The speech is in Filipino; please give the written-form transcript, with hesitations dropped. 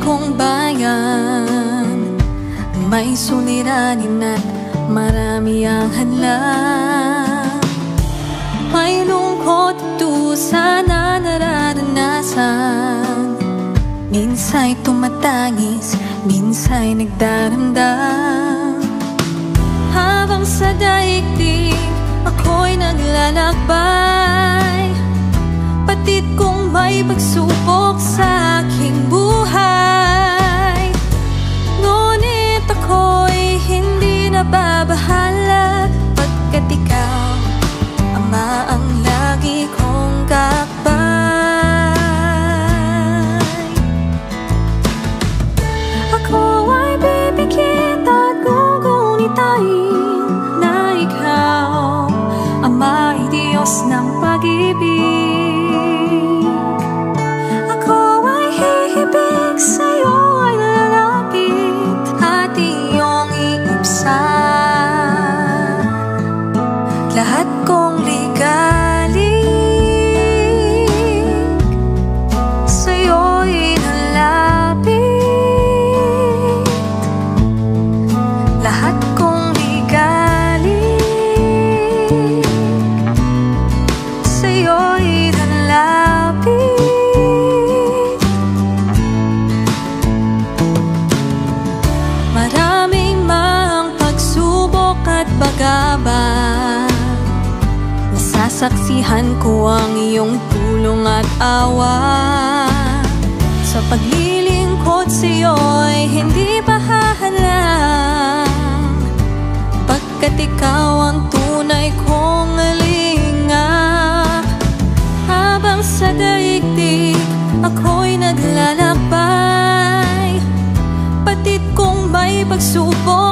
kong bayan, may suliranin at marami ang hadlang. May lungkot at dusa na nararanasan, minsa'y tumatangis, minsa'y nagdaramdam. Habang sa daigdig ako'y naglalakbay, patid kong may pagsubok sa aking buhay. Ngunit ako'y hindi nababahala, pagkat ikaw, Ama, ang lagi kong gakbay. Ako ay bibigyan at gugunitain na ikaw, Ama, ay Diyos ng pag-ibig. Ako ay hihibig sa'yo, ay lalapit at iyong iibsan. Lahat kong ligalig sa'yo'y nalapit. Lahat kong ligalig sa'yo'y nalapit. Maraming mang pagsubok at bagabag, nasasaksihan ko ang iyong tulong at awa. Sa paglilingkod sa'yo'y hindi pahahalang, pagkat ikaw ang tunay kong lingap. Habang sa daigdig ako'y naglalakbay, patid kong may pagsubok